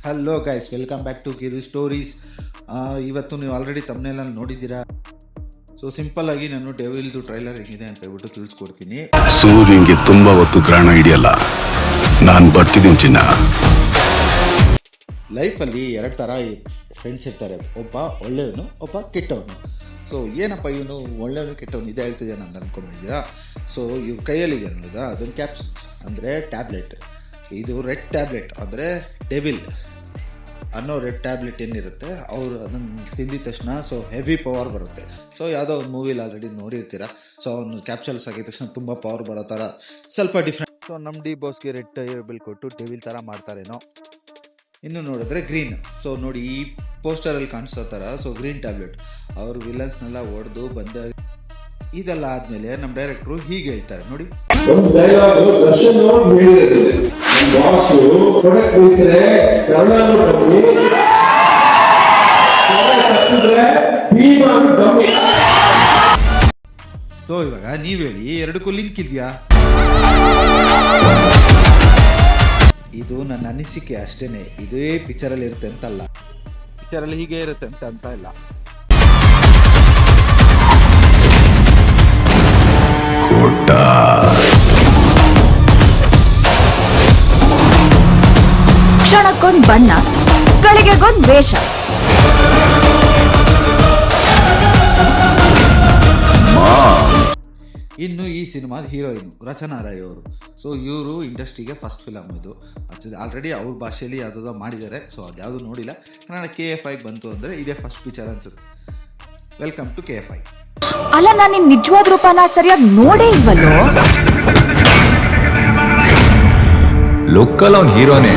Hello guys, welcome back to Kiru stories. ಇವತ್ತು ನೀವು already ತಮ್ಮನೆಲ್ಲ ನೋಡಿದ್ದೀರಾ. ಸೊ ಸಿಂಪಲ್ ಆಗಿ ನಾನು ಡೆವಿಲ್ದು ಟ್ರೈಲರ್ ಹೆಂಗಿದೆ ಅಂತ ಹೇಳ್ಬಿಟ್ಟು ತಿಳಿಸ್ಕೊಡ್ತೀನಿ. ಸೂರ್ಯಂಗೆ ತುಂಬಾ ಹೊತ್ತು ಗ್ರಹಣ ಹಿಡಿಯಲ್ಲ, ನಾನು ಬರ್ತಿದ್ದೀನಿ ಚಿನ್ನ. ಲೈಫಲ್ಲಿ ಎರಡು ಥರ ಫ್ರೆಂಡ್ಸ್ ಇರ್ತಾರೆ, ಒಬ್ಬ ಒಳ್ಳೆಯವನು, ಒಬ್ಬ ಕೆಟ್ಟವನು. ಸೊ ಏನಪ್ಪ ಇವನು ಒಳ್ಳೆಯವನು ಕೆಟ್ಟವನು ಇದೇ ಹೇಳ್ತಿದ್ದಾನೆ ಅಂತ ಅಂದ್ಕೊಂಡಿದ್ದೀರಾ. ಸೊ ಇವ್ರ ಕೈಯಲ್ಲಿದೆ ಅನ್ನೋದ ಅದೊಂದು ಕ್ಯಾಪ್ಸೂಲ್ಸ್ ಅಂದರೆ ಟ್ಯಾಬ್ಲೆಟ್. ಇದು ರೆಡ್ ಟ್ಯಾಬ್ಲೆಟ್ ಅಂದರೆ ಡೆವಿಲ್ ಅನ್ನೋ ರೆಡ್ ಟ್ಯಾಬ್ಲೆಟ್ ಏನಿರುತ್ತೆ, ಅವರು ಅದನ್ನು ತಿಂದಿದ ತಕ್ಷಣ ಸೊ ಹೆವಿ ಪವರ್ ಬರುತ್ತೆ. ಸೊ ಯಾವುದೋ ಒಂದು ಮೂವಿಲಿ ಆಲ್ರೆಡಿ ನೋಡಿರ್ತೀರ. ಸೊ ಅವನು ಕ್ಯಾಪ್ಸೂಲ್ಸ್ ಆಗಿದ ತಕ್ಷಣ ತುಂಬ ಪವರ್ ಬರೋ ಥರ ಸ್ವಲ್ಪ ಡಿಫ್ರೆಂಟ್. ಸೊ ನಮ್ಮ ಡಿ ಬಾಸ್ಗೆ ರೆಡ್ ಟೇಬಲ್ ಕೊಟ್ಟು ಡೆವಿಲ್ ಥರ ಮಾಡ್ತಾರೇನೋ. ಇನ್ನು ನೋಡಿದ್ರೆ ಗ್ರೀನ್. ಸೊ ನೋಡಿ ಈ ಪೋಸ್ಟರಲ್ಲಿ ಕಾಣಿಸೋ ಥರ ಸೊ ಗ್ರೀನ್ ಟ್ಯಾಬ್ಲೆಟ್ ಅವರು ವಿಲನ್ಸ್ನೆಲ್ಲ ಹೊಡೆದು ಬಂದ. ಇದೆಲ್ಲ ಆದಮೇಲೆ ನಮ್ಮ ಡೈರೆಕ್ಟ್ರು ಹೀಗೆ ಹೇಳ್ತಾರೆ ನೋಡಿ. ಸೊ ಇವಾಗ ನೀವ್ ಹೇಳಿ, ಎರಡಕ್ಕೂ ಲಿಂಕ್ ಇದೆಯಾ? ಇದು ನನ್ನ ಅನಿಸಿಕೆ ಅಷ್ಟೇನೆ. ಇದೇ ಪಿಕ್ಚರಲ್ಲಿ ಇರುತ್ತೆ ಅಂತಲ್ಲ, ಪಿಕ್ಚರಲ್ಲಿ ಹೀಗೆ ಇರುತ್ತೆ ಅಂತ ಇಲ್ಲ. ಕ್ಷಣಕ್ಕೊಂದು ಬಣ್ಣ, ಗಳಿಗೆಗೊಂದು ವೇಷ. ಇನ್ನು ಈ ಸಿನಿಮಾದ ಹೀರೋಯಿನ್ ರಚನಾ ರಾಯ್ ಅವರು. ಸೊ ಇವರು ಇಂಡಸ್ಟ್ರಿಗೆ ಫಸ್ಟ್ ಫಿಲಮ್ ಇದು. ಆಲ್ರೆಡಿ ಅವ್ರ ಭಾಷೆಯಲ್ಲಿ ಯಾವುದೋ ಮಾಡಿದ್ದಾರೆ. ಸೊ ಅದು ಯಾವುದು ನೋಡಿಲ್ಲ. ಕನ್ನಡ KFI ಬಂತು ಅಂದರೆ ಇದೇ ಫಸ್ಟ್ ಪಿಕ್ಚರ್ ಅನ್ಸುತ್ತೆ. Welcome to KFI. ಅಲ್ಲ, ನಾನು ನಿನ್ ನಿಜವಾದ ರೂಪನ ಸರಿಯಾಗಿ ನೋಡೇ ಇಲ್ವಲ್ಲೋ. ಲುಕ್ಕಲ್ಲಿ ಅವ್ನು ಹೀರೋನೇ,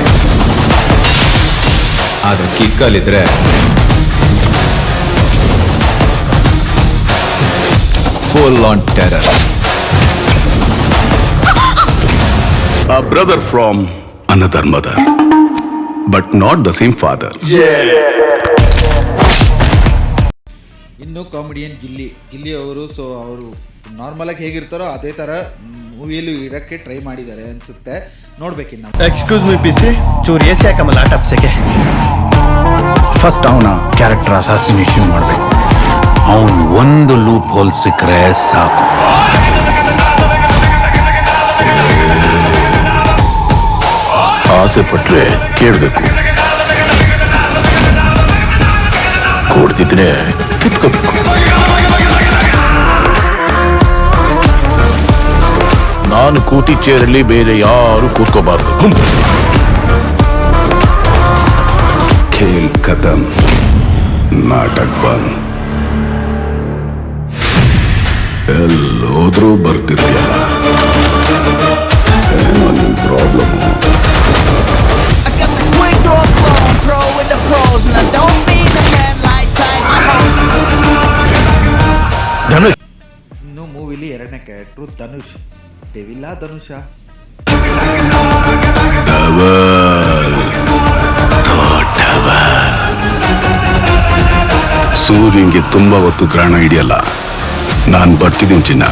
ಆದ್ರೆ ಕಿಕ್ಕಲ್ಲಿದ್ರೆ full on terror. A brother from another mother, but not the same father. ಇನ್ನು ಕಾಮಿಡಿಯನ್ ಗಿಲ್ಲಿ ಅವರು. ಸೊ ಅವರು ನಾರ್ಮಲಾಗಿ ಹೇಗಿರ್ತಾರೋ ಅದೇ ಥರ ಮೂವಿಯಲ್ಲೂ ಇರೋಕ್ಕೆ ಟ್ರೈ ಮಾಡಿದ್ದಾರೆ ಅನಿಸುತ್ತೆ. ನೋಡ್ಬೇಕಿನ್ನು. ಎಕ್ಸ್ಕ್ಯೂಸ್ ಮಿ ಪಿಸಿ, ಚೂರು ಎಸಿ ಹಾಕಮಲ್ಲ ಟಪ್ಸಕ್ಕೆ. ಫಸ್ಟ್ ಅವನ ಕ್ಯಾರೆಕ್ಟರ್ ಅಸಾಸಿನೇಷನ್ ಮಾಡಬೇಕು. ಅವನು ಒಂದು ಲೂಪ್ ಹೋಲ್ ಸಿಕ್ಕರೆ ಸಾಕು. ಆಸೆ ಪಟ್ರೆ ಕೇಳಬೇಕು, ಕೊಡ್ತಿದ್ರೆ ಕಿತ್ಕೋಬೇಕು. ನಾನು ಕೂತಿ ಚೇರಲ್ಲಿ ಬೇರೆ ಯಾರು ಕೂತ್ಕೋಬಾರ್ದು. ಖೇಲ್ ಖತಮ್, ನಾಟಕ್ ಬಂದ್. ಎಲ್ಲೋದ್ರೂ ಬರ್ತಿರ್ತೀಯಲ್ಲ, ಏನೋ ನಿನ್ ಪ್ರಾಬ್ಲಮ್. ಧನುಷ್. ಇನ್ನು ಮೂವಿಲಿ ಎರಡನೇ ಕ್ಯಾರೆಕ್ಟ್ರು ಧನುಷ್. ಡೆವಿಲ್ಲ ಧನುಷ. ಸೂರ್ಯಂಗೆ ತುಂಬಾ ಹೊತ್ತು ಗ್ರಹಣ ಹಿಡಿಯಲ್ಲ, ನಾನು ಬರ್ತಿದ್ದೀನಿ ಚಿನ್ನ.